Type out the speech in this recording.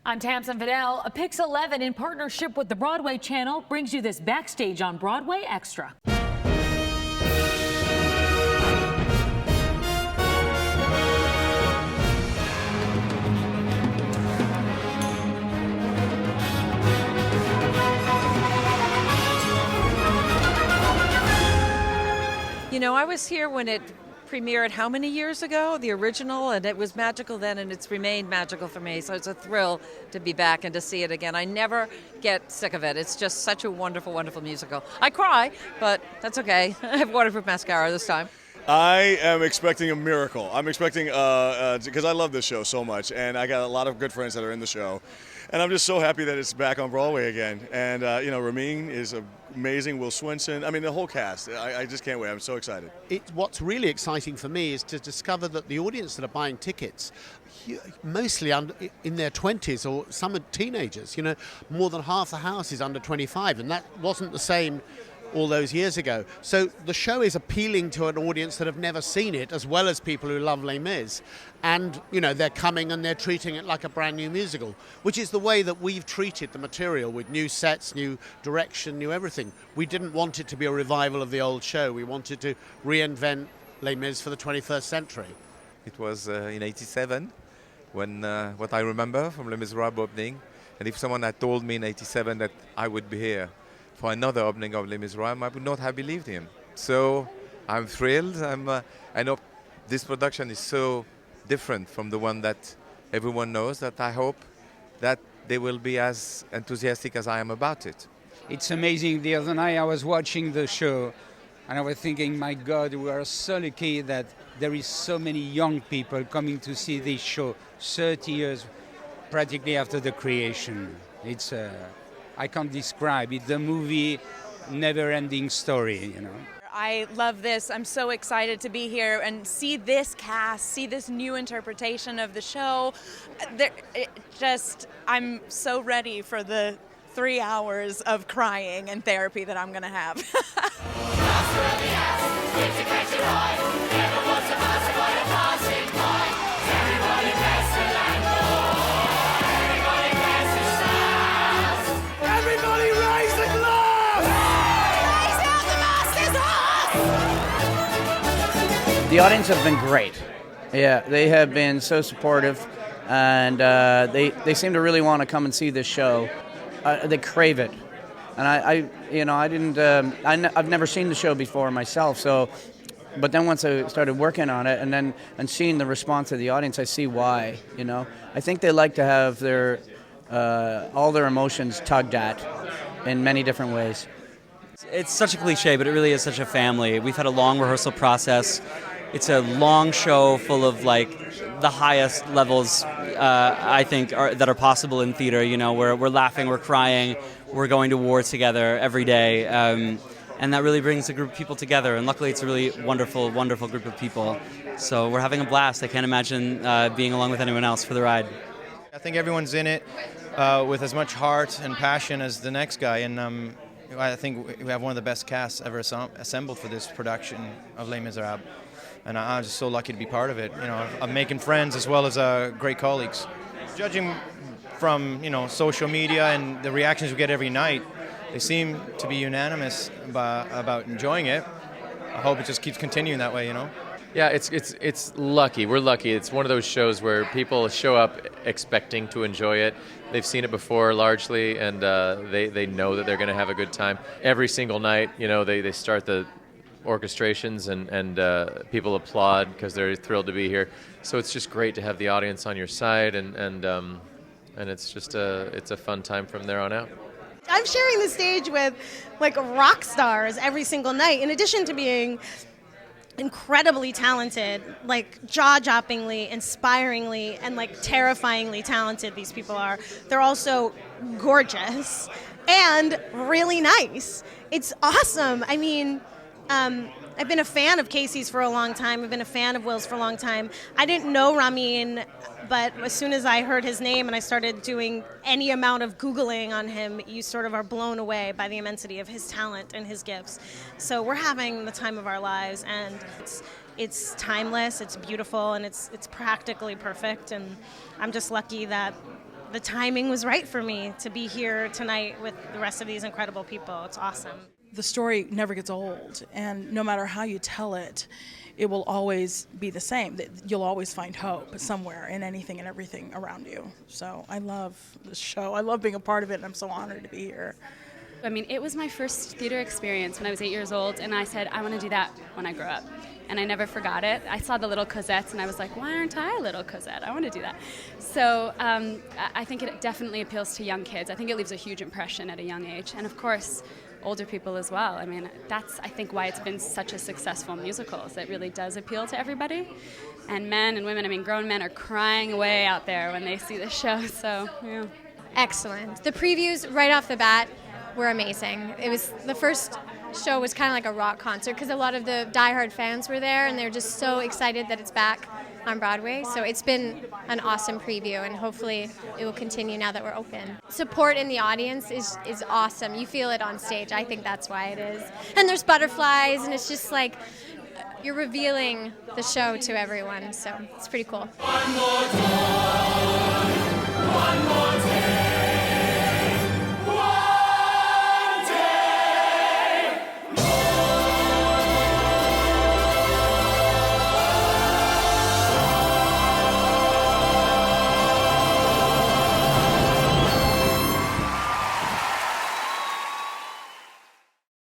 I'm Tamsin Fidel. A Pix 11 in partnership with the Broadway Channel brings you this Backstage on Broadway Extra. You know, I was here when it premiered how many years ago, the original, and it was magical then, and it's remained magical for me. So it's a thrill to be back and to see it again. I never get sick of it. It's just such a wonderful, wonderful musical. I cry, but that's okay. I have waterproof mascara this time. I am expecting a miracle. I'm expecting, because I love this show so much, and I got a lot of good friends that are in the show. And I'm just so happy that it's back on Broadway again. And, you know, Ramin is amazing, Will Swenson, I mean, the whole cast. I just can't wait. I'm so excited. What's really exciting for me is to discover that the audience that are buying tickets, mostly in their 20s or some are teenagers, you know, more than half the house is under 25, and that wasn't the same all those years ago. So the show is appealing to an audience that have never seen it, as well as people who love Les Mis. And, you know, they're coming and they're treating it like a brand new musical, which is the way that we've treated the material, with new sets, new direction, new everything. We didn't want it to be a revival of the old show. We wanted to reinvent Les Mis for the 21st century. It was in '87 when what I remember from Les Misérables opening. And if someone had told me in '87 that I would be here for another opening of Les Misérables, I would not have believed him. So I'm thrilled. I know this production is so different from the one that everyone knows, that I hope that they will be as enthusiastic as I am about it. It's amazing. The other night I was watching the show and I was thinking, my God, we are so lucky that there is so many young people coming to see this show 30 years practically after the creation. It's I can't describe it. The movie, never-ending story, you know. I love this. I'm so excited to be here and see this cast, see this new interpretation of the show. I'm so ready for the 3 hours of crying and therapy that I'm going to have. The audience have been great. Yeah, they have been so supportive, and they seem to really want to come and see this show. They crave it, and I've never seen the show before myself. So, but then once I started working on it, and seeing the response of the audience, I see why. You know, I think they like to have their all their emotions tugged at in many different ways. It's such a cliche, but it really is such a family. We've had a long rehearsal process. It's a long show full of like the highest levels I think that are possible in theater. You know, we're laughing, we're crying, we're going to war together every day, and that really brings a group of people together. And luckily, it's a really wonderful, wonderful group of people. So we're having a blast. I can't imagine being along with anyone else for the ride. I think everyone's in it with as much heart and passion as the next guy, and I think we have one of the best casts ever assembled for this production of Les Misérables. And I'm just so lucky to be part of it. You know, I'm making friends as well as great colleagues. Judging from, you know, social media and the reactions we get every night, they seem to be unanimous about enjoying it. I hope it just keeps continuing that way, you know. Yeah, it's lucky. We're lucky. It's one of those shows where people show up expecting to enjoy it. They've seen it before largely, and they know that they're going to have a good time. Every single night, you know, they start the orchestrations and people applaud because they're thrilled to be here. So it's just great to have the audience on your side, and it's just it's a fun time from there on out. I'm sharing the stage with like rock stars every single night, in addition to being incredibly talented, like jaw-droppingly, inspiringly, and like terrifyingly talented these people are. They're also gorgeous and really nice. It's awesome. I mean, I've been a fan of Caissie's for a long time. I've been a fan of Will's for a long time. I didn't know Ramin, but as soon as I heard his name and I started doing any amount of Googling on him, you sort of are blown away by the immensity of his talent and his gifts. So we're having the time of our lives, and it's timeless, it's beautiful, and it's practically perfect. And I'm just lucky that the timing was right for me to be here tonight with the rest of these incredible people. It's awesome. The story never gets old, and no matter how you tell it, it will always be the same. You'll always find hope somewhere in anything and everything around you. So I love this show. I love being a part of it, and I'm so honored to be here. I mean, it was my first theater experience when I was 8 years old, and I said, I want to do that when I grow up. And I never forgot it. I saw the little Cosettes, and I was like, why aren't I a little Cosette? I want to do that. So I think it definitely appeals to young kids. I think it leaves a huge impression at a young age. And of course, older people as well. I mean, that's, I think, why it's been such a successful musical, is it really does appeal to everybody. And men and women, I mean, grown men are crying away out there when they see the show, so, yeah. Excellent. The previews right off the bat were amazing. It was, the first show was kind of like a rock concert because a lot of the diehard fans were there, and they're just so excited that it's back on Broadway. So it's been an awesome preview, and hopefully it will continue now that we're open. Support in the audience is awesome. You feel it on stage. I think that's why it is. And there's butterflies, and it's just like you're revealing the show to everyone. So it's pretty cool. One more time.